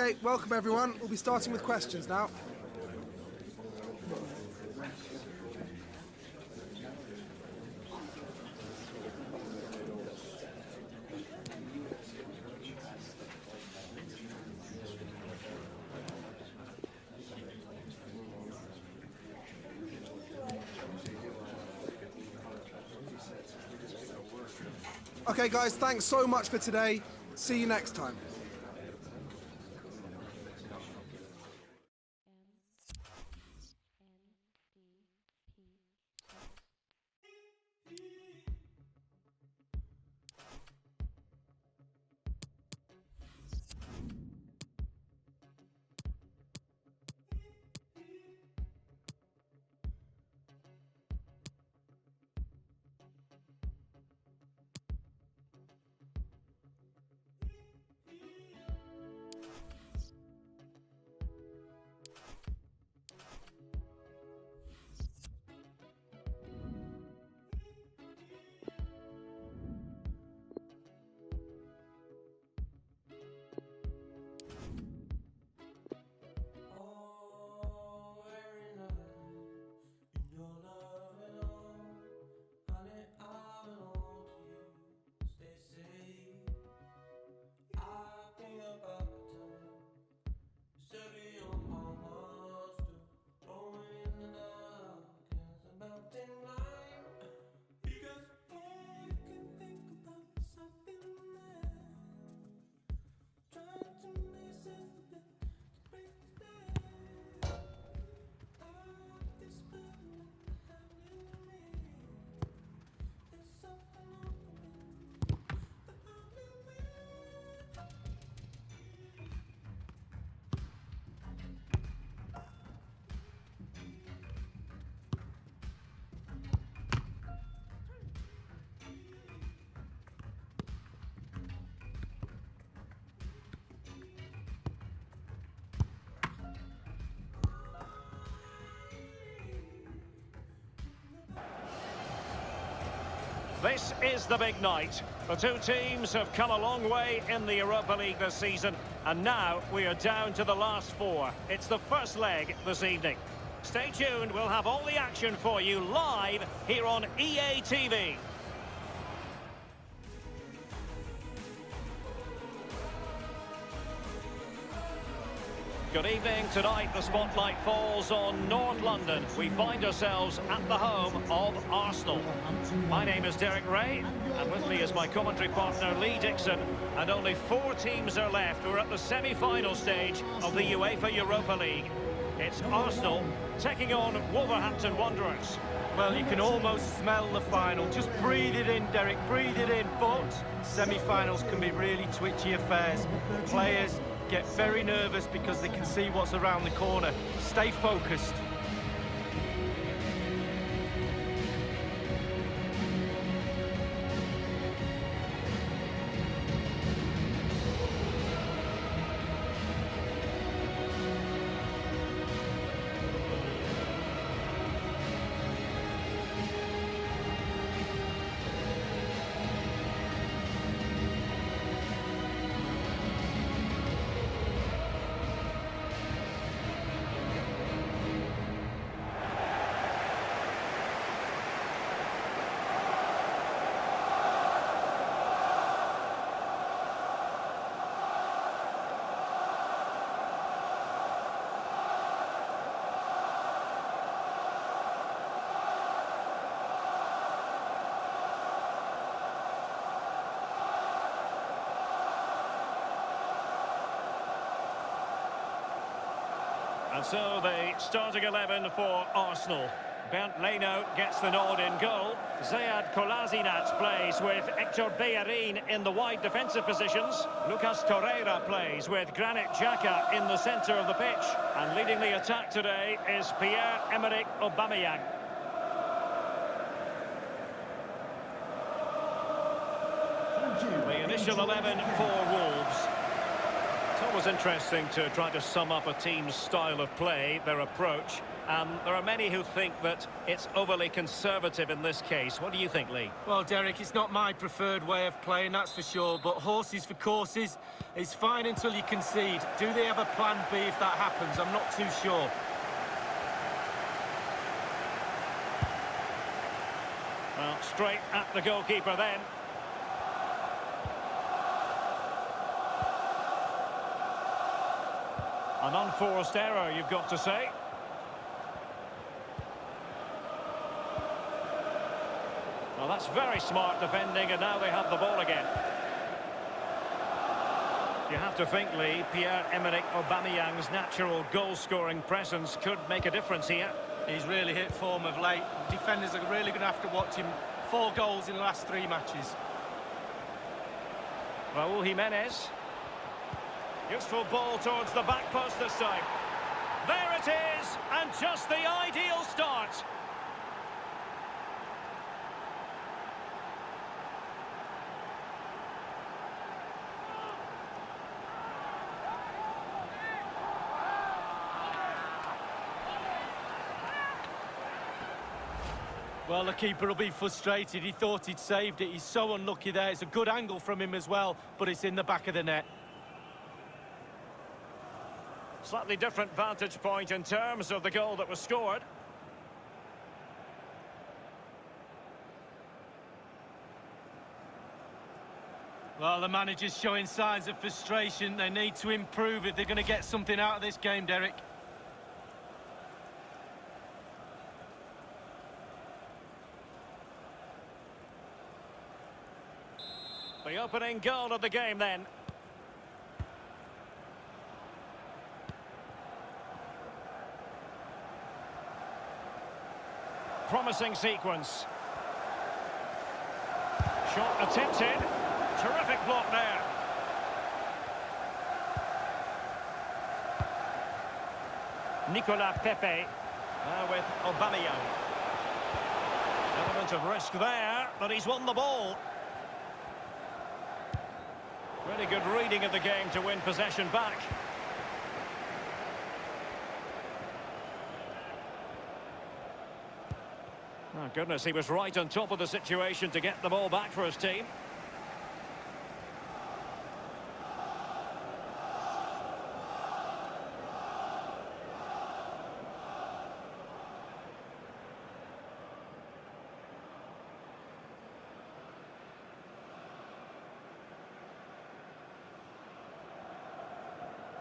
Okay, welcome everyone. We'll be starting with questions now. Okay guys, thanks so much for today. See you next time. This is the big night. The two teams have come a long way in the Europa League this season, and now we are down to the last four. It's the first leg this evening. Stay tuned, we'll have all the action for you live here on EA TV. Good evening. Tonight the spotlight falls on North London. We find ourselves at the home of Arsenal. My name is Derek Ray, and with me is my commentary partner Lee Dixon. And only 4 teams are left. We're at the semi-final stage of the UEFA Europa League. It's Arsenal taking on Wolverhampton Wanderers. Well, you can almost smell the final. Just breathe it in, Derek, breathe it in. But semi-finals can be really twitchy affairs. Players get very nervous because they can see what's around the corner. Stay focused. And so the starting 11 for Arsenal. Bernd Leno gets the nod in goal. Zayad Kolasinac plays with Hector Bellerin in the wide defensive positions. Lucas Torreira plays with Granit Xhaka in the centre of the pitch. And leading the attack today is Pierre-Emerick Aubameyang. The initial 11 for Wolves. It's always interesting to try to sum up a team's style of play, their approach. There are many who think that it's overly conservative in this case. What do you think, Lee? Well, Derek, it's not my preferred way of playing, that's for sure, but horses for courses is fine until you concede. Do they have a plan B if that happens? I'm not too sure. Well, straight at the goalkeeper then. An unforced error, you've got to say. Well, that's very smart defending, and now they have the ball again. You have to think, Lee, Pierre-Emerick Aubameyang's natural goal-scoring presence could make a difference here. He's really hit form of late. Defenders are really going to have to watch him. 4 goals in the last 3 matches. Raúl Jiménez. Useful ball towards the back post this time. There it is, and just the ideal start. Well, the keeper will be frustrated. He thought he'd saved it. He's so unlucky there. It's a good angle from him as well, but it's in the back of the net. Slightly different vantage point in terms of the goal that was scored. Well, the manager's showing signs of frustration. They need to improve if they're going to get something out of this game, Derek. The opening goal of the game then. Promising sequence. Shot attempted. Terrific block there. Nicolas Pepe. Now with Aubameyang. Element of risk there, but he's won the ball. Really good reading of the game to win possession back. Oh, goodness, he was right on top of the situation to get the ball back for his team.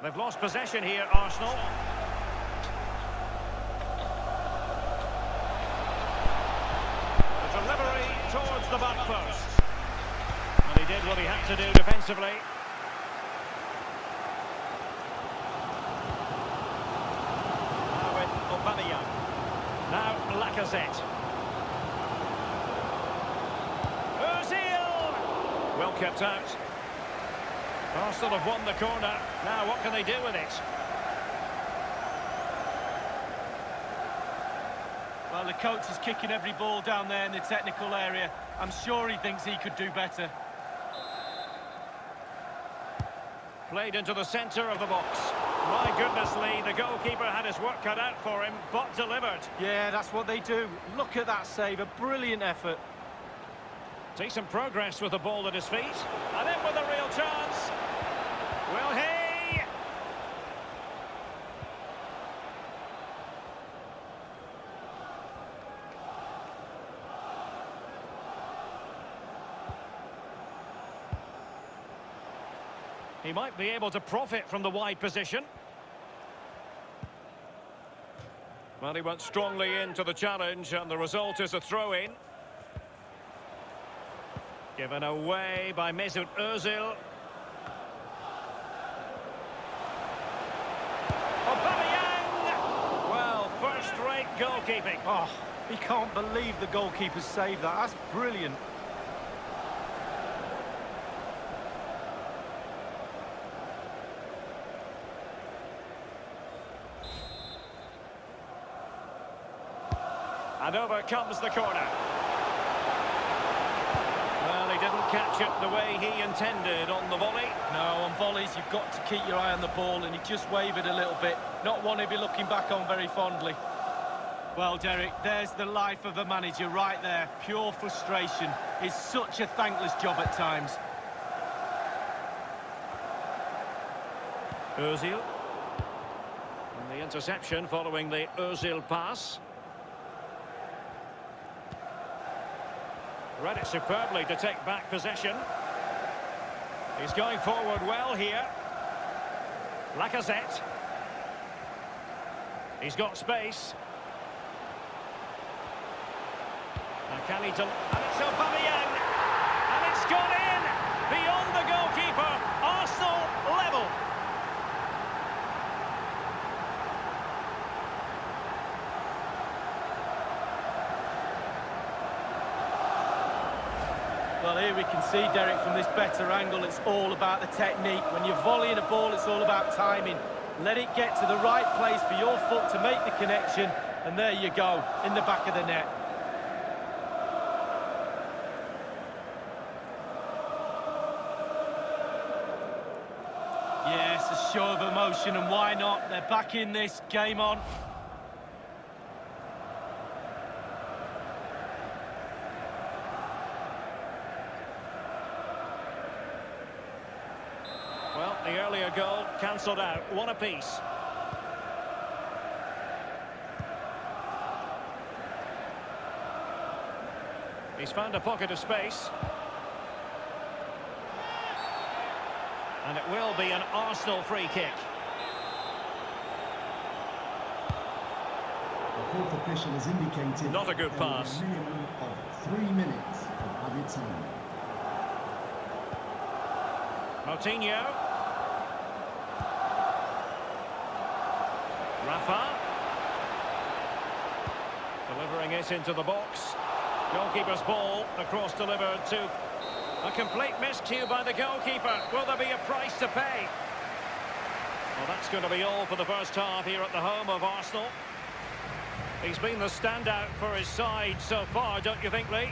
They've lost possession here, Arsenal. The delivery towards the back post. And he did what he had to do defensively. Now with Aubameyang. Now Lacazette. Ozil! Well kept out. Arsenal have won the corner. Now, what can they do with it? Well, the coach is kicking every ball down there in the technical area. I'm sure he thinks he could do better. Played into the centre of the box. My goodness, Lee, the goalkeeper had his work cut out for him, but delivered. Yeah, that's what they do. Look at that save, a brilliant effort. Decent progress with the ball at his feet. And in with a real chance. Will he? He might be able to profit from the wide position. Well, he went strongly into the challenge, and the result is a throw-in. Given away by Mesut Ozil. Aubameyang! Well, first-rate goalkeeping. Oh, he can't believe the goalkeeper saved that. That's brilliant. And over comes the corner. Well, he didn't catch it the way he intended on the volley. No, on volleys, you've got to keep your eye on the ball, and he just wavered a little bit. Not one he'd be looking back on very fondly. Well, Derek, there's the life of a manager right there. Pure frustration. It's such a thankless job at times. Ozil. And the interception following the Ozil pass. Read it superbly to take back possession. He's going forward well here. Lacazette. He's got space. And can he... And it's Aubameyang! And it's gone in! Beyond the goalkeeper. Arsenal level. Well, here we can see, Derek, from this better angle, it's all about the technique. When you're volleying a ball, it's all about timing. Let it get to the right place for your foot to make the connection, and there you go, in the back of the net. Yes, a show of emotion, and why not? They're back in this, game on. Well, the earlier goal cancelled out. One apiece. He's found a pocket of space. And it will be an Arsenal free kick. The fourth official has indicated Not a good pass. a minimum of 3 minutes of added time. Moutinho. Rafa. Delivering it into the box. Goalkeeper's ball, across delivered to a complete miscue by the goalkeeper. Will there be a price to pay? Well, that's going to be all for the first half here at the home of Arsenal. He's been the standout for his side so far, don't you think, Lee?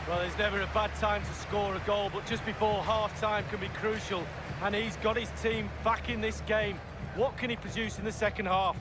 Well, there's never a bad time to score a goal, but just before half-time can be crucial. And he's got his team back in this game. What can he produce in the second half?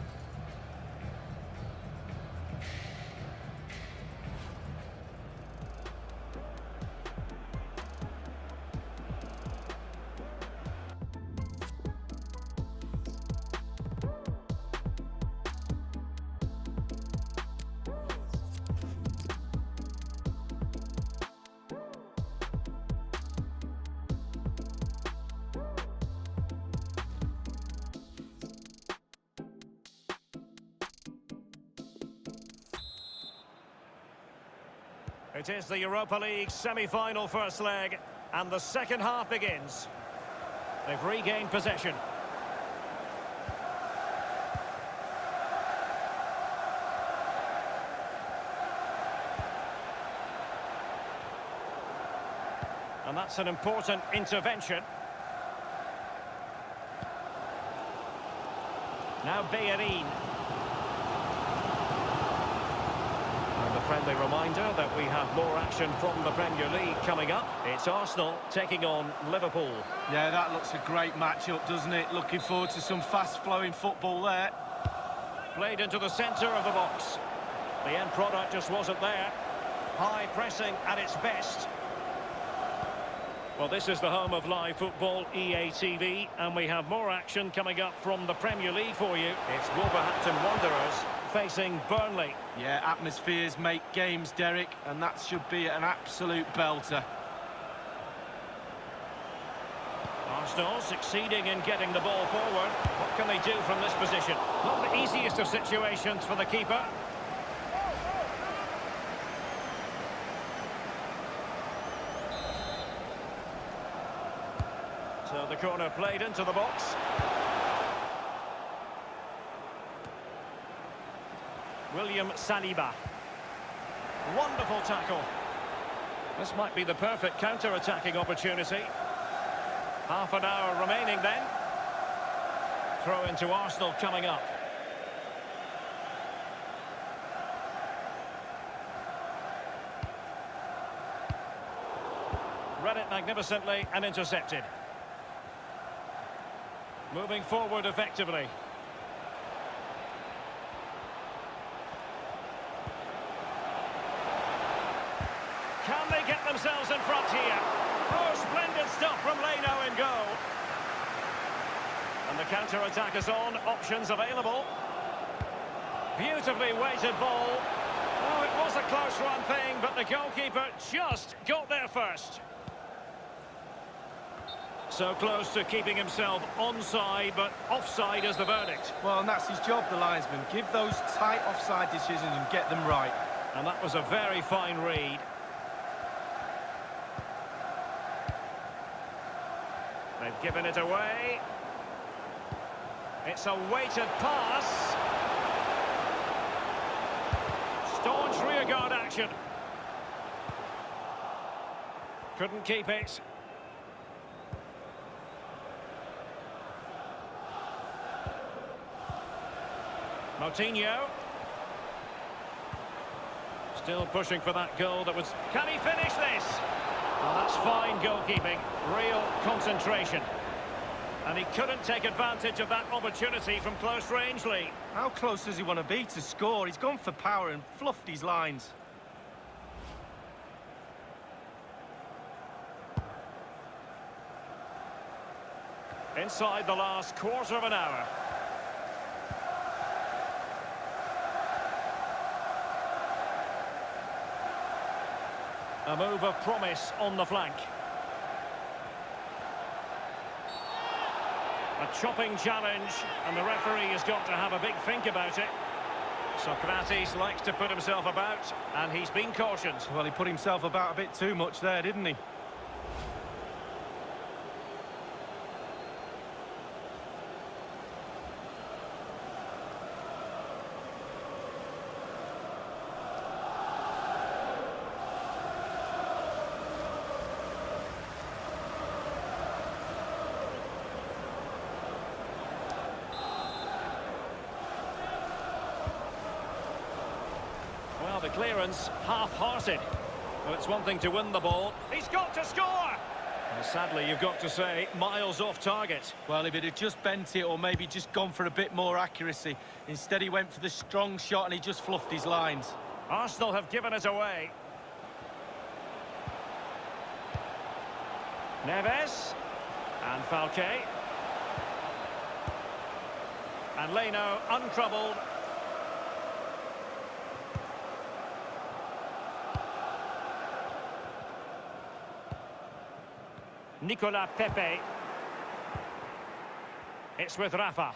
It is the Europa League semi-final first leg, and the second half begins. They've regained possession. And that's an important intervention. Now Bellerin. Friendly reminder that we have more action from the Premier League coming up. It's Arsenal taking on Liverpool. Yeah, that looks a great match-up, doesn't it? Looking forward to some fast-flowing football there. Played into the centre of the box. The end product just wasn't there. High pressing at its best. Well, this is the home of live football, EA TV, and we have more action coming up from the Premier League for you. It's Wolverhampton Wanderers facing Burnley. Yeah, atmospheres make games, Derek, and that should be an absolute belter. Arsenal succeeding in getting the ball forward. What can they do from this position? Not the easiest of situations for the keeper. So the corner played into the box. William Saliba. Wonderful tackle. This might be the perfect counter-attacking opportunity. Half an hour remaining then. Throw into Arsenal coming up. Read it magnificently and intercepted. Moving forward effectively. themselves in front here. Oh, splendid stuff from Leno in goal. And the counter-attack is on, options available. Beautifully weighted ball. Oh, it was a close run thing, but the goalkeeper just got there first. So close to keeping himself onside, but offside is the verdict. Well, and that's his job, the linesman. Give those tight offside decisions and get them right. And that was a very fine read. They've given it away. It's a weighted pass. Staunch rearguard action. Couldn't keep it. Moutinho. Still pushing for that goal that was... Can he finish this? Well, that's fine goalkeeping. Real concentration. And he couldn't take advantage of that opportunity from close range, Lee. How close does he want to be to score? He's gone for power and fluffed his lines. Inside the last quarter of an hour. A move of promise on the flank. A chopping challenge, and the referee has got to have a big think about it. Socrates likes to put himself about, and he's been cautioned. Well, he put himself about a bit too much there, didn't he? Well, the clearance half-hearted. Well, it's one thing to win the ball. He's got to score! Well, sadly, you've got to say, miles off target. Well, if it had just bent it or maybe just gone for a bit more accuracy. Instead, he went for the strong shot and he just fluffed his lines. Arsenal have given it away. Neves. And Falque. And Leno, untroubled. Nicolas Pepe. It's with Rafa.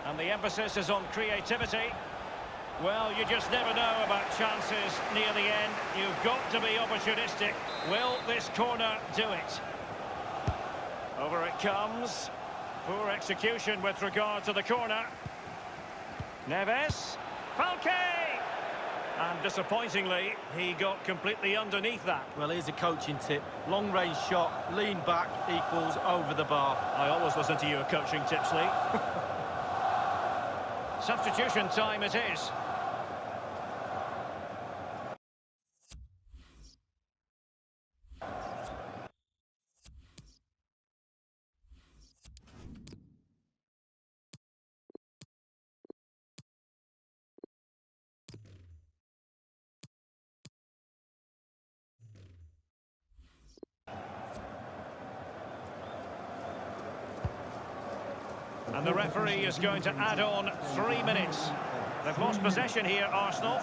And the emphasis is on creativity. Well, you just never know about chances near the end. You've got to be opportunistic. Will this corner do it? Over it comes. Poor execution with regard to the corner. Neves. Falque! And disappointingly, he got completely underneath that. Well, here's a coaching tip. Long-range shot, lean back equals over the bar. I always listen to your coaching tips, Lee. Substitution time it is. And the referee is going to add on 3 minutes. They've lost possession here, Arsenal.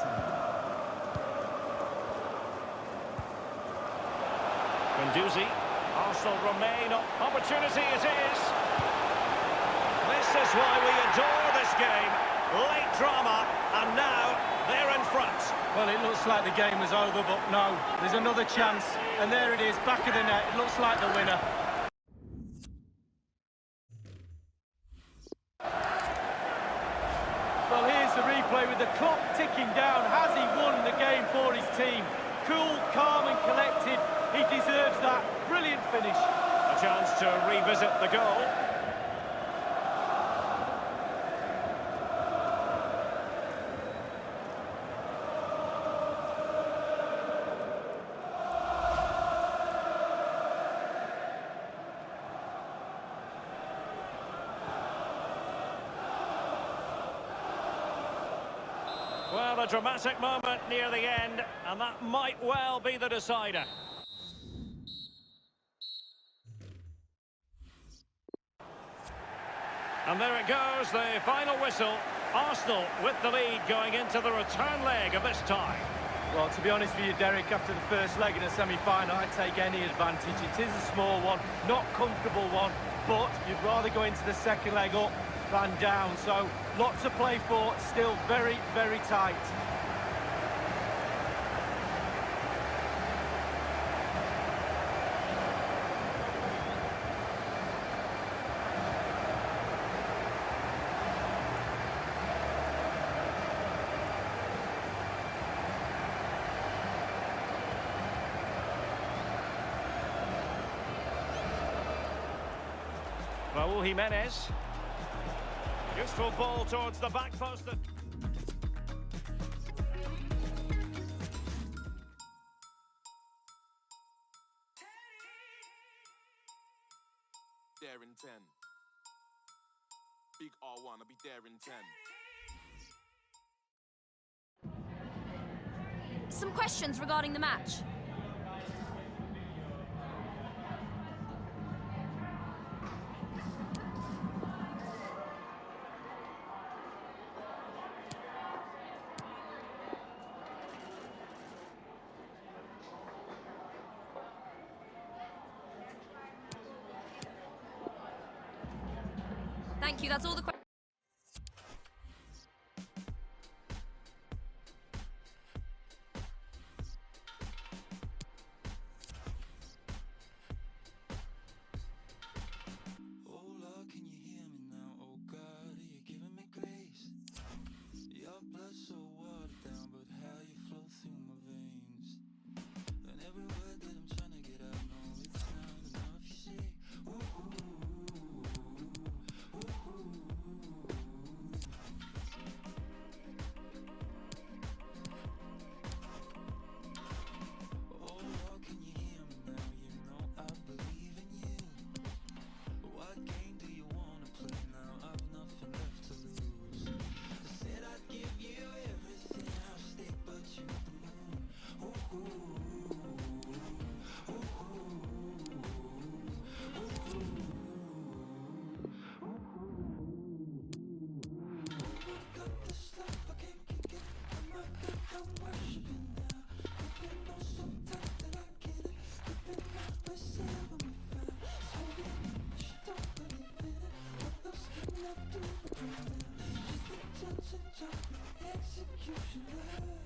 Guendouzi. Arsenal remain on opportunity it is. This is why we adore this game. Late drama, and now they're in front. Well, it looks like the game was over, but no. There's another chance, and there it is, back of the net. It looks like the winner. Well, here's the replay with the clock ticking down. Has he won the game for his team? Cool, calm and collected. He deserves that. Brilliant finish. A chance to revisit the goal. Well, a dramatic moment near the end, and that might well be the decider. And there it goes, the final whistle. Arsenal with the lead going into the return leg of this tie. Well, to be honest with you, Derek, after the first leg in a semi-final, I'd take any advantage. It is a small one, not comfortable one, but you'd rather go into the second leg up than down. So, lots to play for, still very, very tight. Raul Jimenez. Useful ball towards the back post. There in 10. Big R1, I'll be there in 10. Some questions regarding the match. Thank you, that's all the questions. Oh Lord, can you hear me now? Oh God, are you giving me grace? Your blood so watered down, but how you flow through my veins. And every word that I'm trying to get out, no, it's not enough. You say, ooh, ooh, ooh, ooh, ooh. Oh Lord, can you hear me now? You know I believe in you. What game do you wanna play now? I've nothing left to lose. I said I'd give you everything, I'll stick but you the moon. Ooh, ooh, ooh, ooh, ooh, ooh, I got this love, I can't kick it. Oh my God, I'm worshiping now. You've been on so tight that I get it. You've been right myself when we found. So she don't believe in it. What else can I do but prove it? She's the judge and judge, executioner.